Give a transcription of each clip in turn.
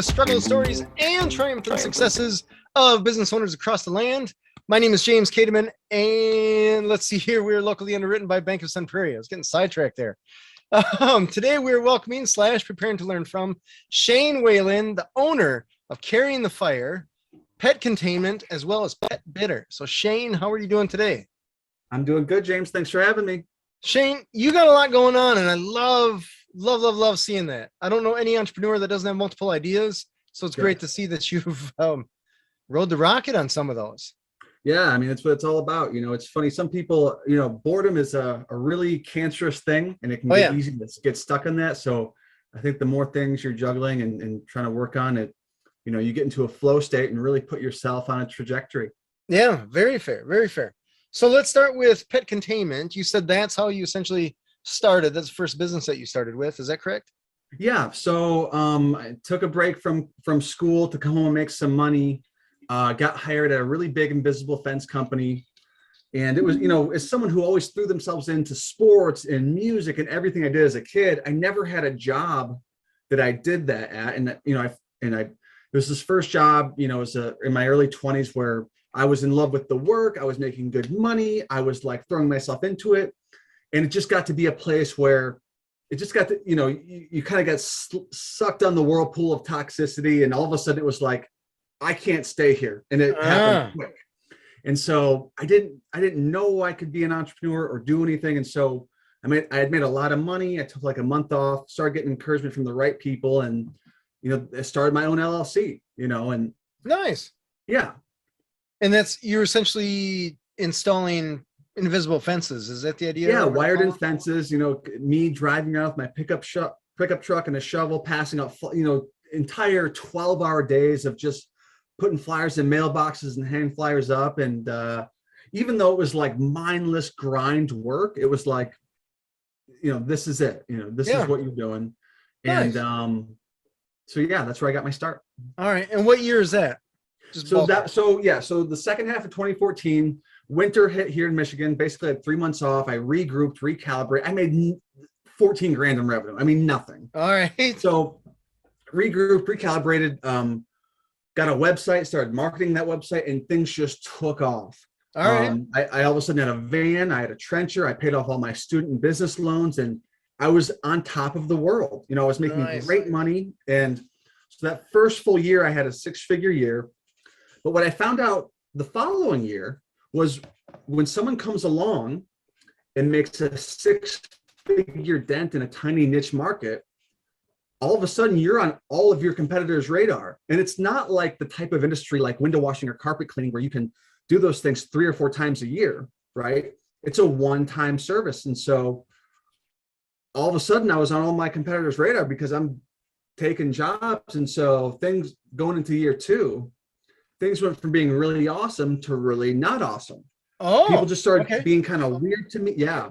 the struggle stories and triumphant successes of business owners across the land. My name is James Cademan, and let's see here, we're locally underwritten by Bank of Sun Prairie. I was getting sidetracked there. Today, we're welcoming / preparing to learn from Shane Whelan, the owner of Carrying the Fire, Pet Containment, as well as Pet Bitter. So Shane, how are you doing today? I'm doing good, James. Thanks for having me. Shane, you got a lot going on, and I love seeing that. I don't know any entrepreneur that doesn't have multiple ideas, so it's great to see that you've rode the rocket on some of those. Yeah, I mean, that's what it's all about. You know, it's funny. Some people, boredom is a really cancerous thing, and it can get easy to get stuck in that. So I think the more things you're juggling and trying to work on it, you get into a flow state and really put yourself on a trajectory. Yeah, very fair, very fair. So let's start with Pet Containment. You said that's how you essentially started. That's the first business that you started with. Is that correct? Yeah. So I took a break from school to come home and make some money. Got hired at a really big invisible fence company. And it was, as someone who always threw themselves into sports and music and everything I did as a kid, I never had a job that I did that at. And, it was this first job, was in my early 20s where I was in love with the work. I was making good money. I was like throwing myself into it. And it just got to be a place where it just got to, you kind of got sucked on the whirlpool of toxicity. And all of a sudden it was like, I can't stay here. And it happened quick. And so I didn't know I could be an entrepreneur or do anything. And so I had made a lot of money. I took like a month off, started getting encouragement from the right people. And, I started my own LLC, and nice. Yeah. And you're essentially installing invisible fences. Is that the idea? Yeah. Wired in fences, me driving around with my pickup truck and a shovel, passing out, entire 12-hour days of just putting flyers in mailboxes and hanging flyers up. And even though it was like mindless grind work, it was like, this is it, this is what you're doing. Nice. And so yeah, that's where I got my start. All right. And what year is that? So the second half of 2014, winter hit here in Michigan. Basically I had 3 months off. I regrouped, recalibrate. I made 14 grand in revenue. I mean, nothing. All right. So regrouped, recalibrated, got a website, started marketing that website, and things just took off. All right. I all of a sudden had a van, I had a trencher, I paid off all my student and business loans, and I was on top of the world. I was making great money. And so that first full year, I had a 6-figure year. But what I found out the following year was when someone comes along and makes a 6-figure dent in a tiny niche market, all of a sudden you're on all of your competitors' radar. And it's not like the type of industry like window washing or carpet cleaning where you can do those things 3 or 4 times a year, right? It's a one-time service. And so all of a sudden I was on all my competitors' radar because I'm taking jobs. And so things going into year 2, things went from being really awesome to really not awesome. Oh, people just started being kind of weird to me. Yeah.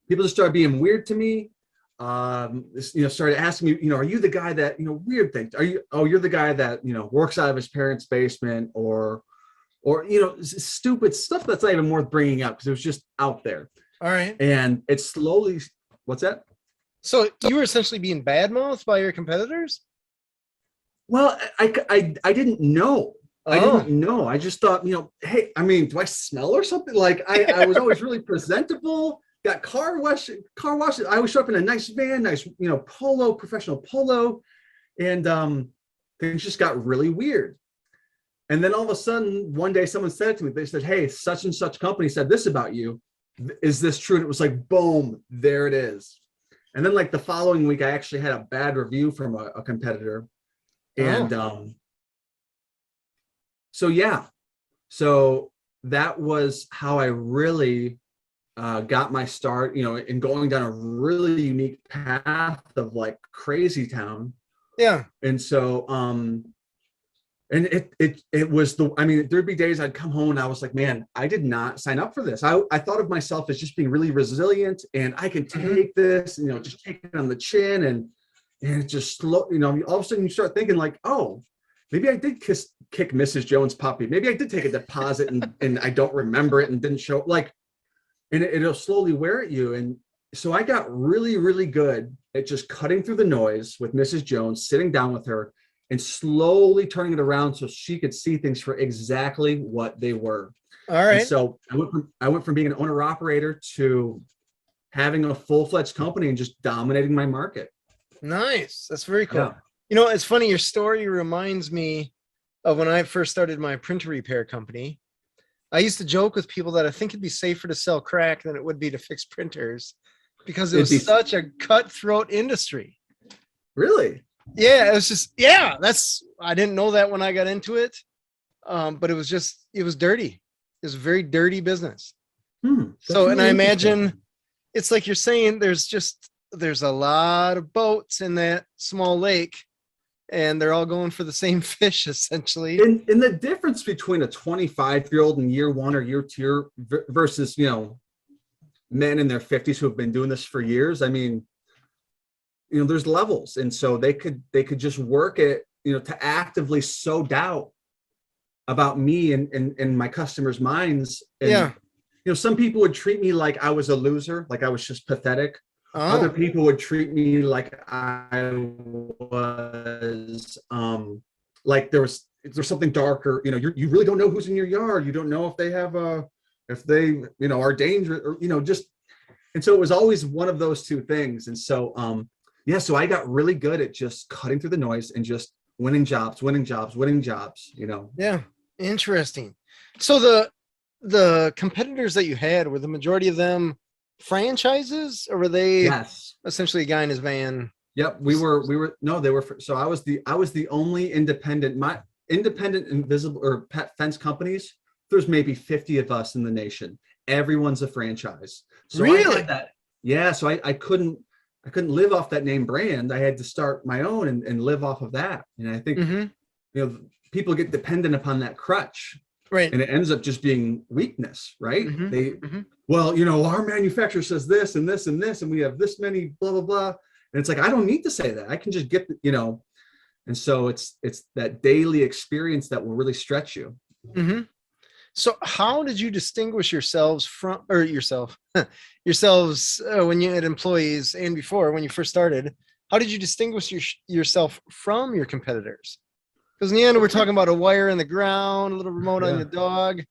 People just started being weird to me. Started asking me, are you the guy that, weird things? You're the guy that, works out of his parents' basement or, stupid stuff that's not even worth bringing up because it was just out there. All right. And it's slowly, what's that? So you were essentially being badmouthed by your competitors? Well, I didn't know. I didn't know. I just thought, hey, do I smell or something? Like I was always really presentable. Got car washes. I always show up in a nice van, nice, polo, professional polo. And things just got really weird. And then all of a sudden, one day someone said to me, they said, hey, such and such company said this about you. Is this true? And it was like, boom, there it is. And then like the following week, I actually had a bad review from a competitor. And so that was how I really got my start, in going down a really unique path of like crazy town. Yeah. And so, and it was there'd be days I'd come home and I was like, man, I did not sign up for this. I thought of myself as just being really resilient and I can take this, just take it on the chin and it just slow, all of a sudden you start thinking like, oh, maybe I did kick Mrs. Jones' puppy. Maybe I did take a deposit and I don't remember it and didn't show like, and it'll slowly wear at you. And so I got really, really good at just cutting through the noise with Mrs. Jones, sitting down with her and slowly turning it around so she could see things for exactly what they were. All And right. so I went from being an owner operator to having a full-fledged company and just dominating my market. Nice. That's very cool. Yeah. You know, it's funny. Your story reminds me of when I first started my printer repair company. I used to joke with people that I think it'd be safer to sell crack than it would be to fix printers because it was such a cutthroat industry. Really? Yeah, it was just, yeah, I didn't know that when I got into it. But it was dirty. It was a very dirty business. So, and I imagine it's like you're saying, there's a lot of boats in that small lake and they're all going for the same fish essentially. And the difference between a 25-year-old in year one or year two versus, men in their 50s who have been doing this for years. I mean, there's levels. And so they could just work it, to actively sow doubt about me and my customers' minds. And, some people would treat me like I was a loser, like I was just pathetic. Other people would treat me like I was, like there's something darker. You really don't know who's in your yard. You don't know if they have if they, are dangerous or, just. And so it was always one of those two things. And so, so I got really good at just cutting through the noise and just winning jobs. Yeah. Interesting. So the competitors that you had, were the majority of them franchises, or were they essentially a guy in his van? Yep. They were. So I was the only independent, my independent invisible or pet fence companies. There's maybe 50 of us in the nation. Everyone's a franchise. So really? I had that. Yeah. So I couldn't live off that name brand. I had to start my own and live off of that. And I think, people get dependent upon that crutch. Right. And it ends up just being weakness, right? Well, our manufacturer says this and this and this, and we have this many blah, blah, blah. And it's like, I don't need to say that. I can just get, and so it's that daily experience that will really stretch you. So how did you distinguish yourselves yourselves when you had employees and before when you first started? How did you distinguish yourself from your competitors? Because in the end, we're talking about a wire in the ground, a little remote on your dog.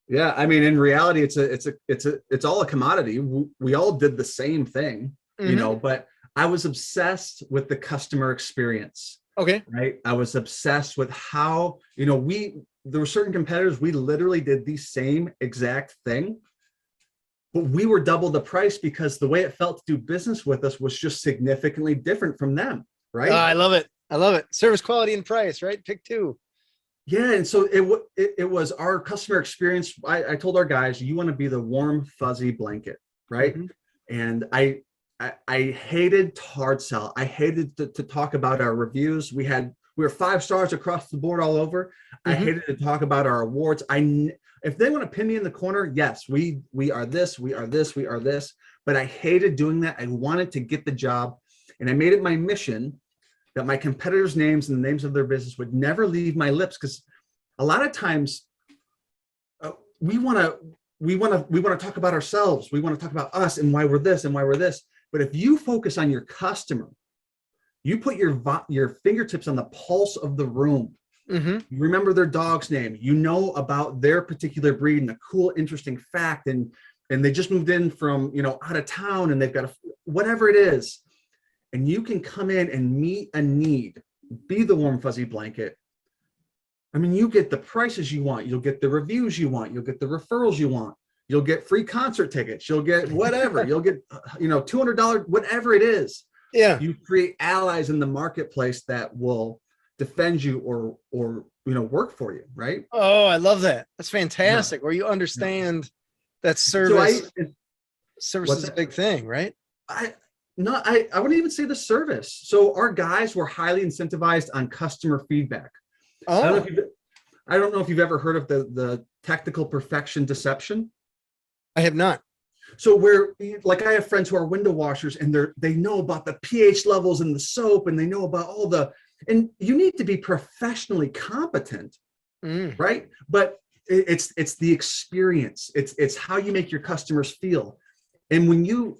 Yeah, I mean, in reality, it's all a commodity. We all did the same thing, but I was obsessed with the customer experience. Okay. Right. I was obsessed with how, there were certain competitors, we literally did the same exact thing, but we were double the price because the way it felt to do business with us was just significantly different from them. Right. I love it. Service, quality, and price, right? Pick two. Yeah. And so it was our customer experience. I told our guys, you want to be the warm, fuzzy blanket. Right. And I hated to hard sell. I hated to talk about our reviews. We were 5 stars across the board all over. I hated to talk about our awards. If they want to pin me in the corner, yes, we are this, we are this, we are this. But I hated doing that. I wanted to get the job. And I made it my mission that my competitors' names and the names of their business would never leave my lips. Because a lot of times we want to talk about ourselves. We want to talk about us and why we're this and why we're this. But if you focus on your customer, you put your fingertips on the pulse of the room. You remember their dog's name. You know about their particular breed and a cool, interesting fact. And they just moved in from, out of town and they've got whatever it is. And you can come in and meet a need, be the warm, fuzzy blanket. I mean, you get the prices you want. You'll get the reviews you want. You'll get the referrals you want. You'll get free concert tickets. You'll get whatever. You'll get, $200, whatever it is. Yeah. You create allies in the marketplace that will defend you or work for you. Right. Oh, I love that. That's fantastic. Where you understand that service. Service is a big thing, right? I wouldn't even say the service. So our guys were highly incentivized on customer feedback. I don't know if you've ever heard of the technical perfection deception. I have not. So I have friends who are window washers and they know about the pH levels in the soap and they know about and you need to be professionally competent, right? But it's the experience. It's how you make your customers feel. And when you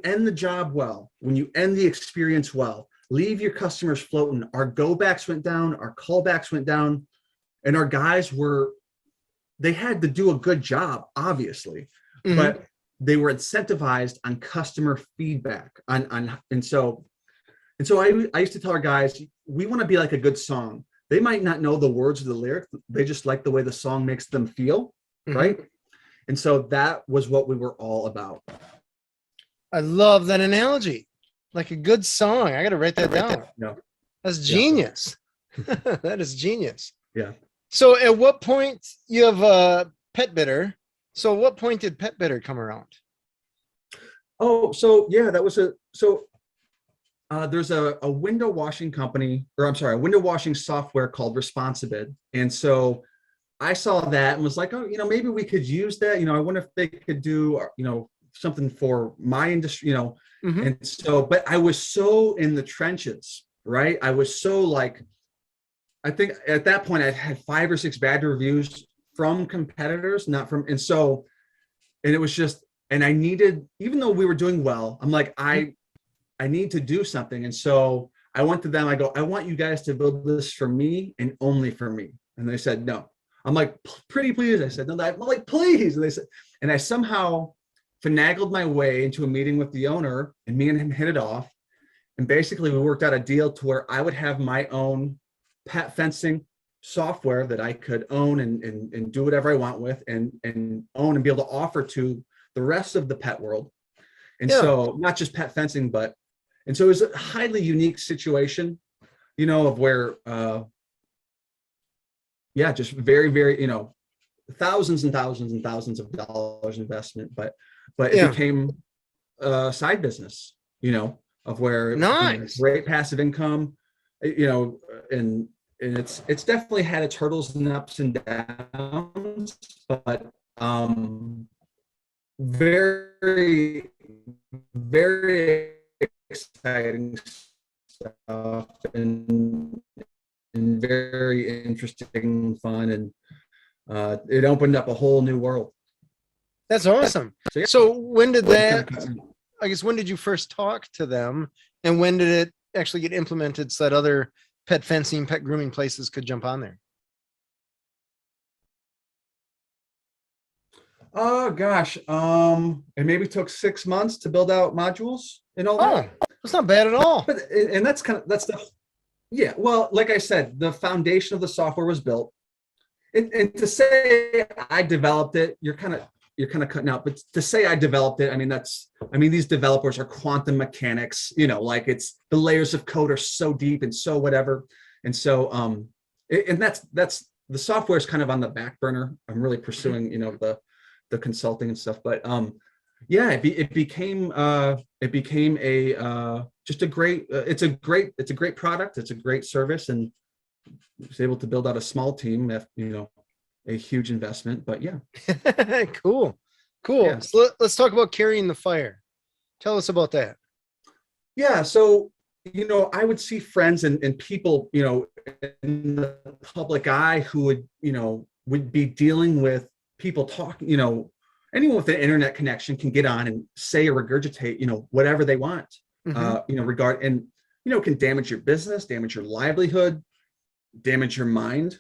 end the job well, when you end the experience well, leave your customers floating. Our go backs went down, our callbacks went down, and our guys they had to do a good job, obviously, but they were incentivized on customer feedback. And so I used to tell our guys, we want to be like a good song. They might not know the words of the lyric. They just like the way the song makes them feel, right? And so that was what we were all about. I love that analogy. Like a good song. I got to write that down. Yeah. That's genius. That is genius. Yeah. So at what point you have a pet bidder? So at what point did pet bidder come around? Oh, so yeah, that was there's a window washing company, or I'm sorry, a window washing software called Responsibid. And so I saw that and was like, oh, maybe we could use that. I wonder if they could do, something for my industry, And so, but I was so in the trenches, right? I was so like, I think at that point I had 5 or 6 bad reviews from competitors, not from, and it was just, and I needed, even though we were doing well, I'm like, I need to do something. And so I went to them, I go, I want you guys to build this for me and only for me. And they said, no. I'm like, pretty please. I said, no, I'm like, please. And they said, and I somehow finagled my way into a meeting with the owner, and me and him hit it off. And basically we worked out a deal to where I would have my own pet fencing software that I could own and do whatever I want with and own and be able to offer to the rest of the pet world. And so not just pet fencing, and so it was a highly unique situation, of where, just very, very, thousands and thousands and thousands of dollars investment, but it became a side business, of where great passive income, and it's definitely had its hurdles and ups and downs, but very, very exciting stuff and very interesting, fun, and it opened up a whole new world. That's awesome. So when did when did you first talk to them, and when did it actually get implemented so that other pet fencing, pet grooming places could jump on there? Oh gosh, it maybe took 6 months to build out modules and all that. That's not bad at all. But and that's yeah. Well, like I said, the foundation of the software was built, and to say I developed it, you're kind of cutting out. But to say I developed it, I mean these developers are quantum mechanics. Like it's the layers of code are so deep and so whatever, and so and that's the software is kind of on the back burner. I'm really pursuing the consulting and stuff, but it became just a great it's a great product, it's a great service, and I was able to build out a small team at a huge investment, but cool. Yeah. So let's talk about carrying the fire. Tell us about that. So I would see friends and people in the public eye who would be dealing with people talking, anyone with an internet connection can get on and say or regurgitate, whatever they want, can damage your business, damage your livelihood, damage your mind.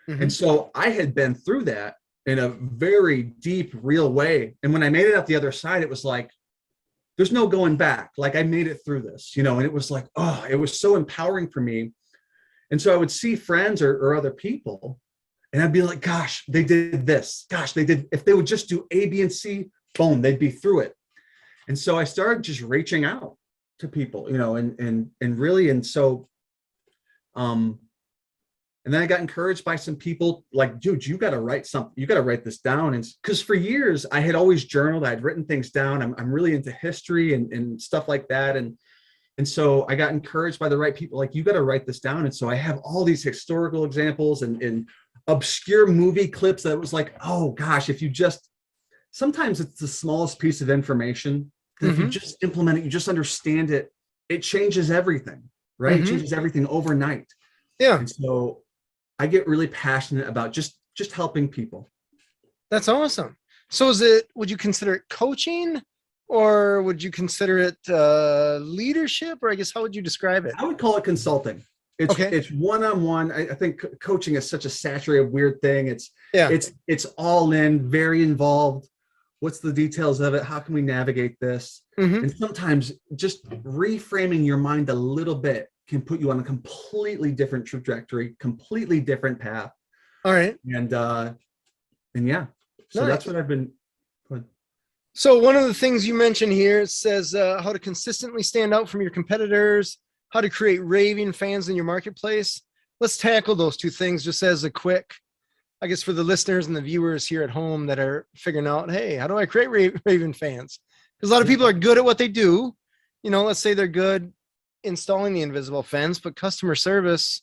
And so I had been through that in a very deep, real way. And when I made it out the other side, it was like, there's no going back. Like I made it through this, and it was like, oh, it was so empowering for me. And so I would see friends or other people, and I'd be like, gosh, they did this. Gosh, they did. If they would just do A, B, and C, boom, they'd be through it. And so I started just reaching out to people, and really, and so, and then I got encouraged by some people like, dude, you got to write something. You got to write this down. And because for years I had always journaled, I'd written things down. I'm really into history and stuff like that. And so I got encouraged by the right people, like, you got to write this down. And so I have all these historical examples and obscure movie clips that was like, oh gosh, if you just, sometimes it's the smallest piece of information. If you just implement it, you just understand it, it changes everything, right? It changes everything overnight. Yeah. And so I get really passionate about just helping people. That's awesome. So would you consider it coaching, or would you consider it leadership, or I guess how would you describe it? I would call it consulting. It's one-on-one. I think coaching is such a saturated, weird thing. It's all in, very involved. What's the details of it? How can we navigate this? And sometimes just reframing your mind a little bit can put you on a completely different trajectory, completely different path. All right. And yeah, so that's what I've been. So one of the things you mentioned here, it says how to consistently stand out from your competitors, how to create raving fans in your marketplace. Let's tackle those two things just as a quick, I guess, for the listeners and the viewers here at home that are figuring out, hey, how do I create raving fans? Because a lot of people are good at what they do. You know, let's say they're good installing the invisible fence, but customer service,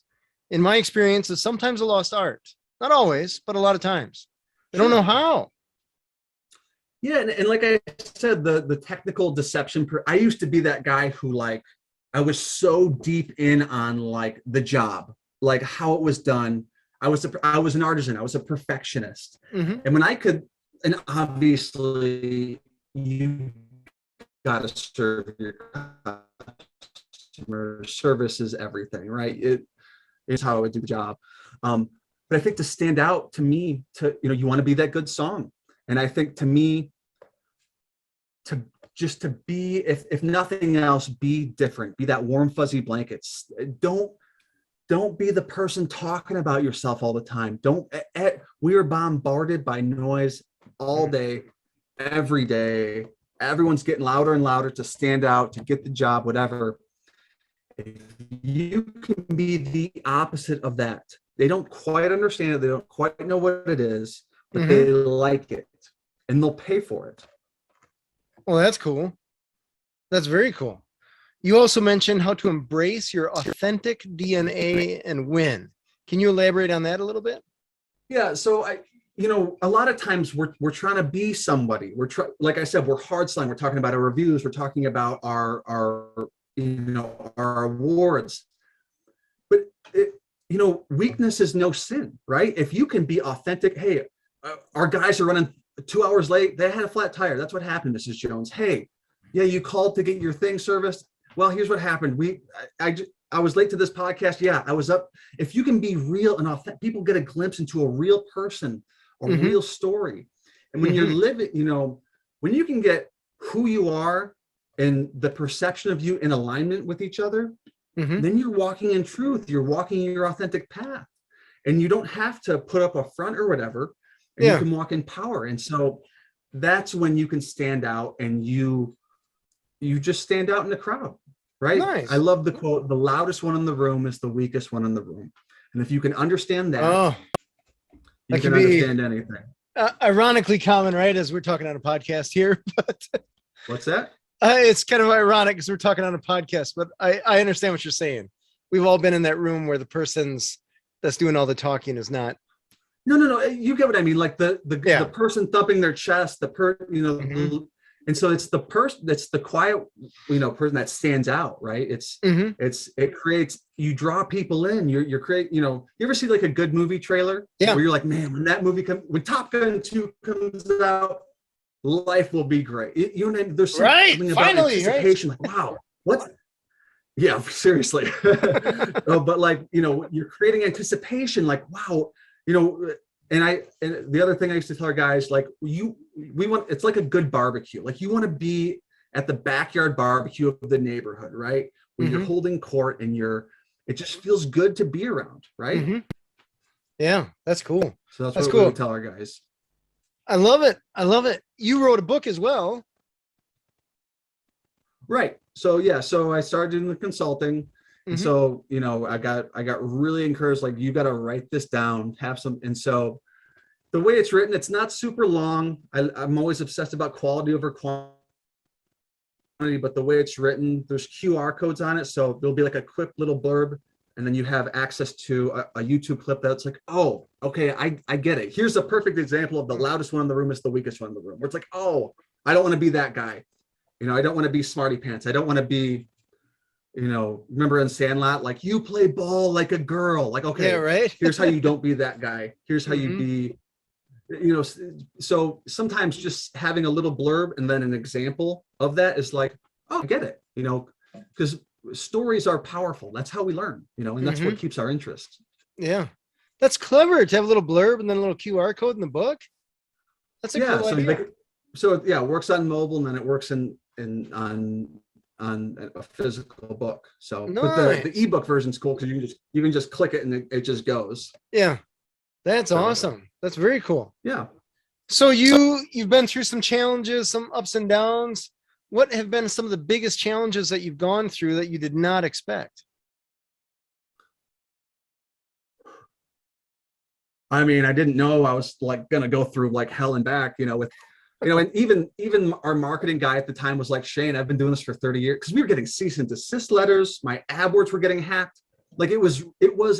in my experience, is sometimes a lost art. Not always, but a lot of times. They don't know how. Yeah, and like I said, the technical deception. I used to be that guy who, like, I was so deep in on like the job, like how it was done. I was an artisan. I was a perfectionist, and when I could, and obviously you got to serve your customer. Service is everything, right? It is how I would do the job. But I think to stand out, to me, you want to be that good song. And I think to me, to be, if nothing else, be different, be that warm, fuzzy blankets. Don't be the person talking about yourself all the time. We are bombarded by noise all day, every day. Everyone's getting louder and louder to stand out, to get the job, whatever. If you can be the opposite of that, they don't quite understand it. They don't quite know what it is, but they like it and they'll pay for it. Well, that's cool. That's very cool. You also mentioned how to embrace your authentic DNA and win. Can you elaborate on that a little bit? Yeah. So a lot of times we're trying to be somebody. Like I said, we're hard selling. We're talking about our reviews. We're talking about our awards. But weakness is no sin, right? If you can be authentic. Hey, our guys are running 2 hours late. They had a flat tire. That's what happened, Mrs. Jones. Hey, yeah, you called to get your thing serviced. Well, here's what happened. I was late to this podcast. Yeah, I was up. If you can be real and authentic, people get a glimpse into a real person, a real story. And when you're living, when you can get who you are and the perception of you in alignment with each other, then you're walking in truth. You're walking your authentic path. And you don't have to put up a front or whatever. And you can walk in power. And so that's when you can stand out, and you just stand out in the crowd, right? Nice. I love the quote, the loudest one in the room is the weakest one in the room. And if you can understand that, you can understand anything. Ironically common, right? As we're talking on a podcast here. But what's that? It's kind of ironic because we're talking on a podcast, but I understand what you're saying. We've all been in that room where the person's that's doing all the talking is not. No. You get what I mean. Like the person thumping their chest, and so it's the person that's the quiet, person that stands out, right? It creates, you draw people in. You're creating, you ever see like a good movie trailer? Yeah. Where you're like, man, when that movie when Top Gun 2 comes out, life will be great. There's something about anticipation, like, wow, what? Yeah, seriously. No, but like, you're creating anticipation, like, wow, and the other thing I used to tell our guys, like, it's like a good barbecue. Like, you want to be at the backyard barbecue of the neighborhood, right? Where you're holding court and it just feels good to be around, right? Yeah, that's cool. So that's what we tell our guys. I love it. You wrote a book as well. Right. So yeah, so I started doing the consulting. And so, I got really encouraged, like, you got to write this down, have some. And so the way it's written, it's not super long. I'm always obsessed about quality over quantity, but the way it's written, there's QR codes on it. So there'll be like a quick little blurb, and then you have access to a YouTube clip that's like, oh, okay, I get it. Here's a perfect example of the loudest one in the room is the weakest one in the room, where it's like, oh, I don't want to be that guy. I don't want to be smarty pants. I don't want to be, remember in Sandlot, like, you play ball like a girl. Like, okay, yeah, right. Here's how you don't be that guy. Here's how you be, you know, so sometimes just having a little blurb and then an example of that is like, oh, I get it, you know, because stories are powerful. That's how we learn, you know, and that's what keeps our interest. Yeah. That's clever to have a little blurb and then a little QR code in the book. That's a cool idea. So yeah, it works on mobile and then it works on a physical book. So but the ebook version is cool because you can just click it and it just goes. Yeah. That's awesome. That's very cool. Yeah. So you've been through some challenges, some ups and downs. What have been some of the biggest challenges that you've gone through that you did not expect? I mean, I didn't know I was like going to go through like hell and back, you know, with, you know, and even our marketing guy at the time was like, Shane, I've been doing this for 30 years. Cause we were getting cease and desist letters. My AdWords were getting hacked. Like it was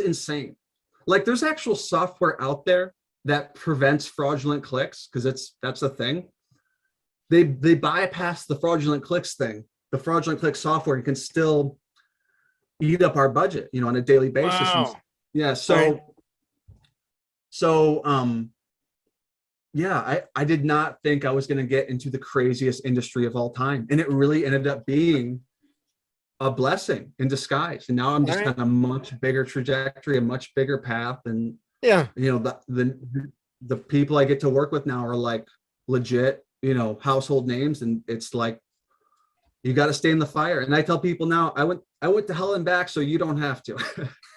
insane. Like there's actual software out there that prevents fraudulent clicks. Cause that's a thing. They bypass the fraudulent clicks thing. The fraudulent click software can still eat up our budget, you know, on a daily basis. Wow. Yeah. Yeah, I did not think I was going to get into the craziest industry of all time. And it really ended up being a blessing in disguise. And now I'm just on a much bigger trajectory, a much bigger path. And, yeah, you know, the people I get to work with now are like legit, you know, household names. And it's like, you got to stay in the fire. And I tell people now, I went to hell and back, so you don't have to.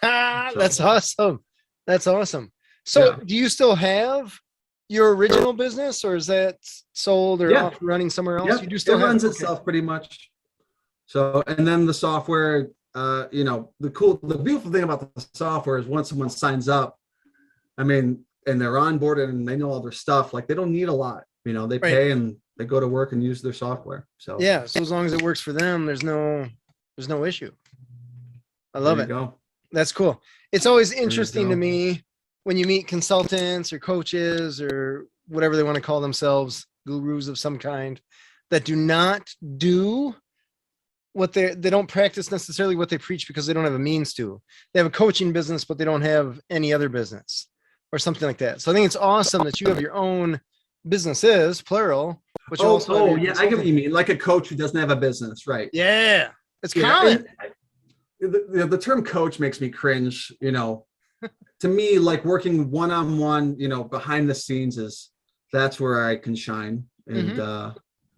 That's awesome. That's awesome. So do you still have your original business, or is that sold or off running somewhere else? You do still runs itself pretty much. So, and then the software, you know, the beautiful thing about the software is once someone signs up, I mean, and they're onboarded and they know all their stuff, like they don't need a lot, you know, they pay and they go to work and use their software. So yeah, so as long as it works for them, there's no issue. I love it. Go. That's cool. It's always interesting to me when you meet consultants or coaches or whatever they want to call themselves, gurus of some kind, that do not do what they don't practice necessarily what they preach because they don't have a means to. They have a coaching business, but they don't have any other business or something like that. So I think it's awesome that you have your own businesses, plural. Which I get what you mean. Like a coach who doesn't have a business, right? Yeah, it's common. The term coach makes me cringe, you know. To me, like working one-on-one, you know, behind the scenes that's where I can shine. And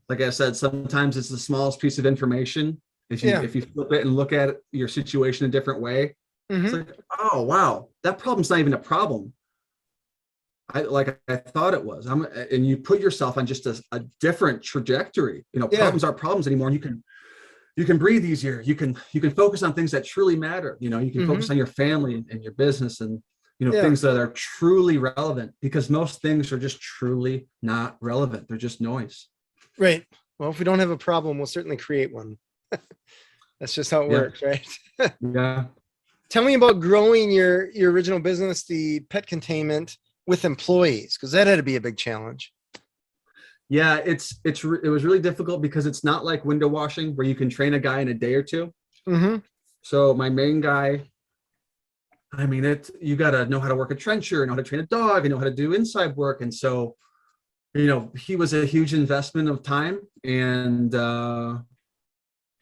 like I said, sometimes it's the smallest piece of information. If you flip it and look at your situation a different way, it's like, oh wow, that problem's not even a problem. I thought it was. And you put yourself on just a different trajectory. You know, problems aren't problems anymore. And you can breathe easier. You can focus on things that truly matter. You know, you can focus on your family and your business and, you know, things that are truly relevant, because most things are just truly not relevant. They're just noise. Right. Well, if we don't have a problem, we'll certainly create one. That's just how it works, right? Yeah. Tell me about growing your original business, the pet containment, with employees, because that had to be a big challenge. Yeah, it was really difficult because it's not like window washing where you can train a guy in a day or two. So my main guy, I mean, you got to know how to work a trencher, know how to train a dog, and know how to do inside work. And so, you know, he was a huge investment of time. And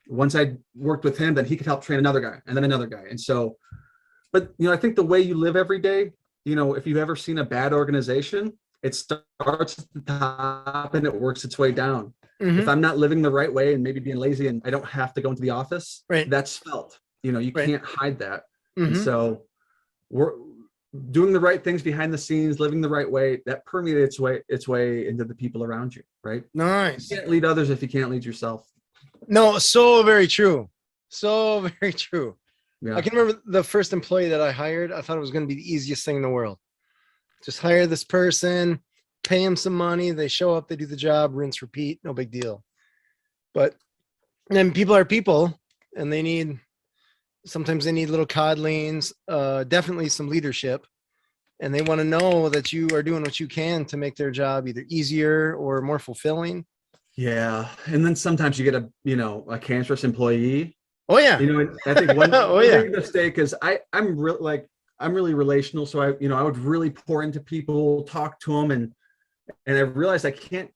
once I worked with him, then he could help train another guy and then another guy. And so, but, you know, I think the way you live every day, you know, if you've ever seen a bad organization, it starts at the top and it works its way down. If I'm not living the right way and maybe being lazy and I don't have to go into the office, that's felt. You know, you can't hide that. And so we're doing the right things behind the scenes, living the right way, that permeates its way into the people around you, right? Nice. You can't lead others if you can't lead yourself. No, so very true. So very true. Yeah. I can remember the first employee that I hired. I thought it was going to be the easiest thing in the world. Just hire this person, pay them some money. They show up, they do the job, rinse, repeat. No big deal. But then people are people, and sometimes they need little coddlings, definitely some leadership. And they want to know that you are doing what you can to make their job either easier or more fulfilling. Yeah. And then sometimes you get a cancerous employee. Oh yeah. You know, I think one big mistake is I'm really relational. So I would really pour into people, talk to them. And And I realized I can't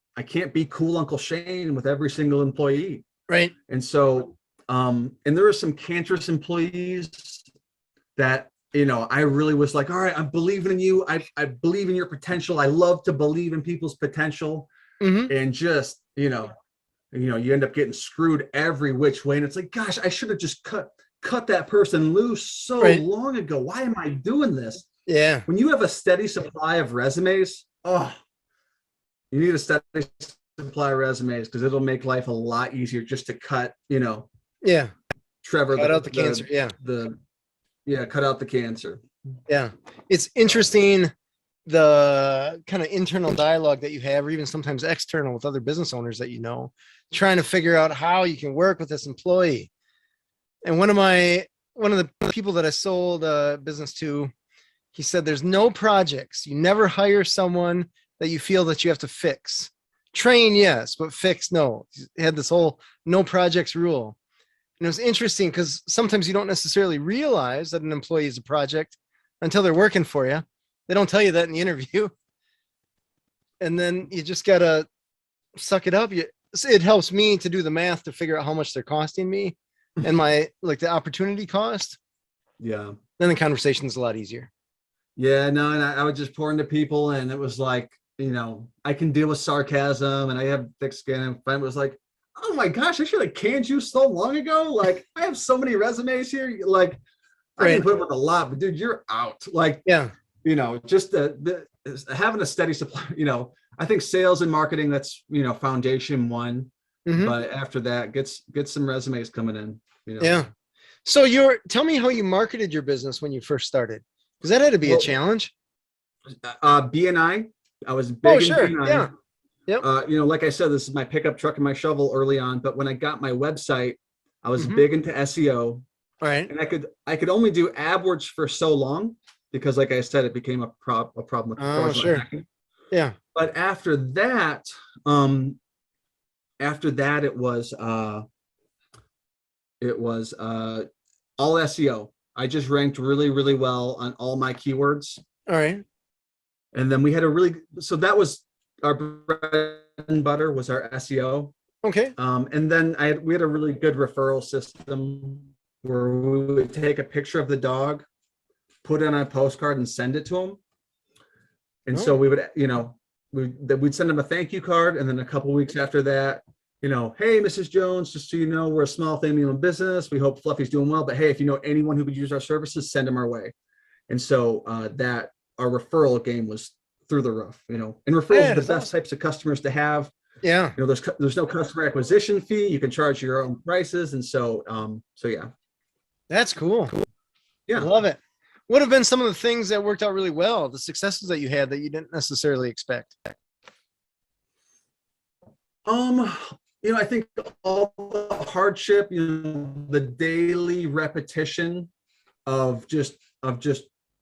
be cool Uncle Shane with every single employee. Right. And so, and there were some cancerous employees that, you know, I really was like, all right, I'm believing in you. I believe in your potential. I love to believe in people's potential. And just, you end up getting screwed every which way. And it's like, gosh, I should have just cut that person loose so long ago. Why am I doing this? Yeah. When you have a steady supply of resumes, you need a steady supply of resumes because it'll make life a lot easier just to cut, Trevor, cut out the cancer. Cut out the cancer. Yeah. It's interesting the kind of internal dialogue that you have, or even sometimes external with other business owners that you know, trying to figure out how you can work with this employee. And one of the people that I sold a business to, he said, there's no projects. You never hire someone that you feel that you have to fix. Train, yes, but fix, no. He had this whole no projects rule. And it was interesting because sometimes you don't necessarily realize that an employee is a project until they're working for you. They don't tell you that in the interview. And then you just got to suck it up. It helps me to do the math to figure out how much they're costing me and the opportunity cost. Yeah. Then the conversation is a lot easier. Yeah, no, and I would just pour into people, and it was like, I can deal with sarcasm, and I have thick skin. And it was like, oh my gosh, I should have canned you so long ago. Like, I have so many resumes here. Like, I can put up with a lot, but dude, you're out. Like, just having a steady supply. I think sales and marketing, that's foundation one. But after that, get some resumes coming in. Yeah. So tell me how you marketed your business when you first started, because that had to be a challenge. BNI. I was big in BNI. Yeah. Yep. Like I said, this is my pickup truck and my shovel early on. But when I got my website, I was big into SEO. All right. And I could only do AdWords for so long because, like I said, it became a problem with hacking. Yeah. But after that, it was all SEO. I just ranked really, really well on all my keywords. All right. And then we had so that was our bread and butter, was our SEO. Okay. And then we had a really good referral system where we would take a picture of the dog, put it on a postcard and send it to them. And so we would, we'd send them a thank you card. And then a couple of weeks after that, hey, Mrs. Jones, just so you know, we're a small family-owned business. We hope Fluffy's doing well, but hey, if you know anyone who could use our services, send them our way. And so that our referral game was through the roof, and referrals are the best types of customers to have. Yeah. There's no customer acquisition fee. You can charge your own prices. And so yeah. That's cool. Yeah. I love it. What have been some of the things that worked out really well, the successes that you had that you didn't necessarily expect? I think all the hardship, the daily repetition of just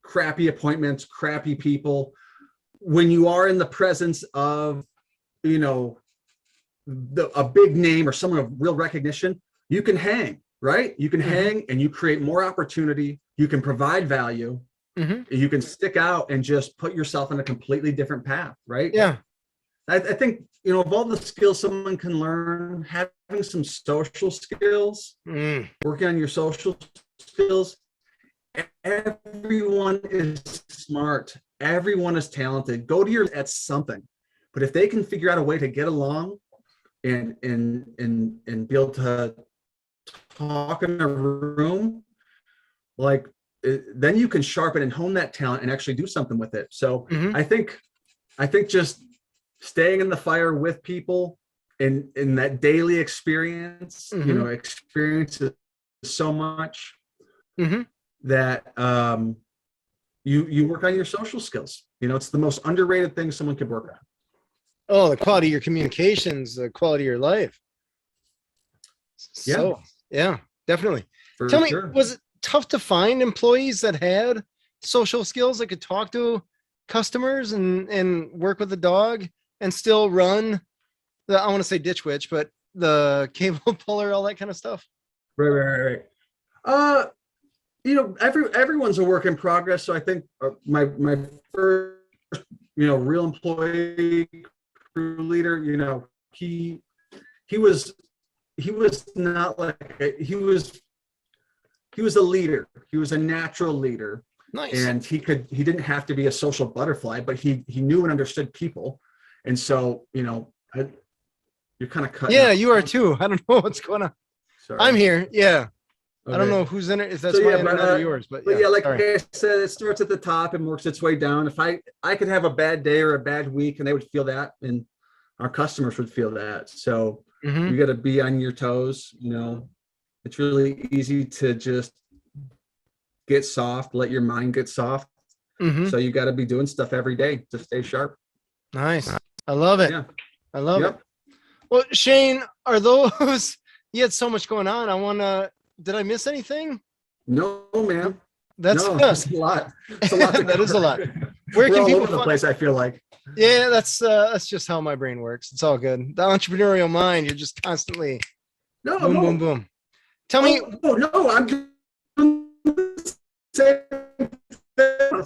crappy appointments, crappy people. When you are in the presence of, a big name or someone of real recognition, you can hang, right? You can hang and you create more opportunity. You can provide value. You can stick out and just put yourself on a completely different path, right? Yeah. I think, of all the skills someone can learn, having some social skills, working on your social skills, everyone is smart. Everyone is talented. Go to at something. But if they can figure out a way to get along and be able to talk in a room, then you can sharpen and hone that talent and actually do something with it. So I think just staying in the fire with people in that daily experience, experiences so much that you work on your social skills. It's the most underrated thing someone could work on. Oh, the quality of your communications, the quality of your life. So, yeah, definitely. Tell me, was it tough to find employees that had social skills that could talk to customers and work with the dog and still run I want to say ditch witch, but the cable puller, all that kind of stuff? Right. Everyone's a work in progress. So I think my first, real employee, crew leader. He was not like he was a leader. He was a natural leader. Nice. And he didn't have to be a social butterfly, but he knew and understood people. And so, you're kind of cutting. Yeah, out. you are too. I don't know what's going on. Sorry. I'm here. Yeah. Okay. I don't know who's in it, if that's So, my yeah, internet or yours, but yeah, like sorry. I said, it starts at the top and works its way down. If I could have a bad day or a bad week, and they would feel that, and our customers would feel that. So Mhm. you got to be on your toes. It's really easy to just get soft, let your mind get soft. Mhm. So you got to be doing stuff every day to stay sharp. Nice. I love it. Yeah. I love Yep. it. Well, Shane, are those, you had so much going on. Did I miss anything? No, man. That's No, it's a lot. It's a lot. That is a lot. Where Where We're can all people over the find? place, I feel like. Yeah, that's just how my brain works. It's all good. The entrepreneurial mind, you're just constantly No, boom, no. boom, boom. Tell me, No, I'm doing the same thing.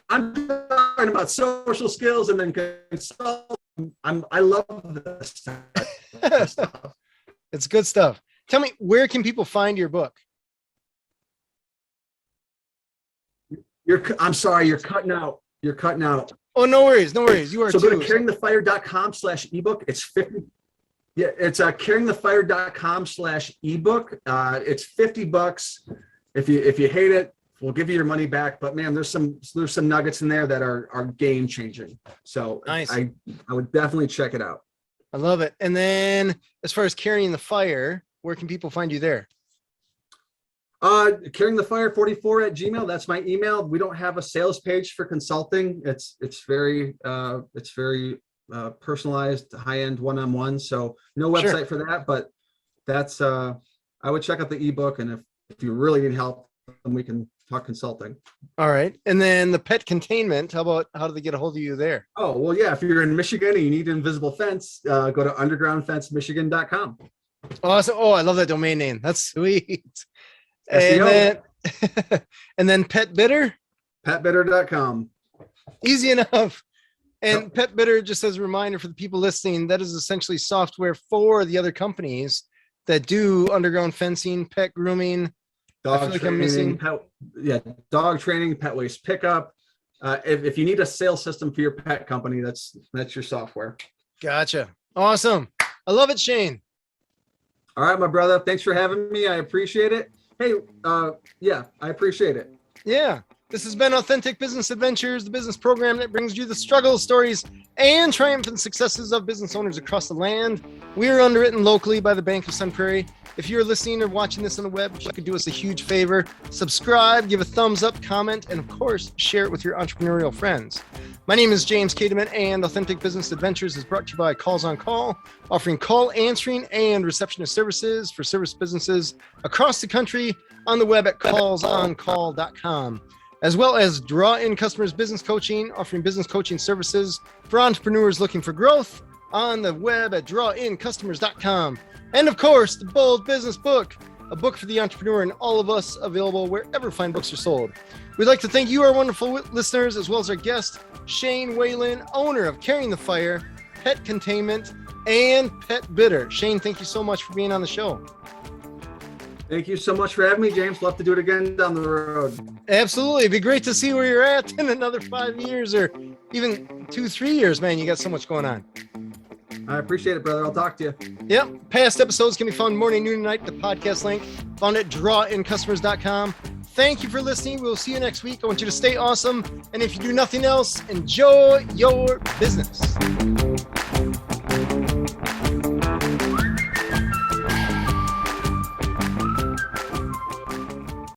I'm talking about social skills and then consulting. I love this stuff. it's good stuff. Tell me, where can people find your book? I'm sorry, you're cutting out. You're cutting out. Oh, no worries. No worries. You are So too. go to carryingthefire.com/ebook. It's 50. Yeah, it's carryingthefire.com/ebook. It's $50. If you hate it, we'll give you your money back. But man, there's some nuggets in there that are game changing. So Nice. I would definitely check it out. I love it. And then as far as Carrying the Fire, where can people find you there? Carryingthefire44@gmail. That's my email. We don't have a sales page for consulting. It's very personalized, high-end one-on-one. So no website for that, but that's I would check out the ebook, and if you really need help, then we can talk consulting. All right. And then the pet containment, how do they get a hold of you there? Oh, well, yeah, if you're in Michigan and you need an invisible fence, go to undergroundfencemichigan.com. Awesome. Oh, I love that domain name. That's sweet. SEO. And then Pet Bitter, petbitter.com. easy enough. And Yep. Pet Bitter, just as a reminder for the people listening, that is essentially software for the other companies that do underground fencing, pet grooming. Dog training, dog training, pet waste pickup. If you need a sales system for your pet company, that's your software. Gotcha. Awesome. I love it, Shane. All right, my brother. Thanks for having me. I appreciate it. Hey, yeah, I appreciate it. Yeah. This has been Authentic Business Adventures, the business program that brings you the struggles, stories, and triumphant successes of business owners across the land. We are underwritten locally by the Bank of Sun Prairie. If you're listening or watching this on the web, you could do us a huge favor. Subscribe, give a thumbs up, comment, and of course, share it with your entrepreneurial friends. My name is James Kateman, and Authentic Business Adventures is brought to you by Calls on Call, offering call answering and receptionist services for service businesses across the country on the web at callsoncall.com, as well as Draw In Customers Business Coaching, offering business coaching services for entrepreneurs looking for growth on the web at drawincustomers.com. And of course, the Bold Business Book, a book for the entrepreneur and all of us, available wherever fine books are sold. We'd like to thank you, our wonderful listeners, as well as our guest, Shane Whelan, owner of Carrying the Fire, Pet Containment, and Pet Bitter. Shane, thank you so much for being on the show. Thank you so much for having me, James. Love to do it again down the road. Absolutely. It'd be great to see where you're at in another 5 years or even 2-3 years, man. You got so much going on. I appreciate it, brother. I'll talk to you. Yep. Past episodes can be found morning, noon, and night. The podcast link found at drawincustomers.com. Thank you for listening. We'll see you next week. I want you to stay awesome. And if you do nothing else, enjoy your business.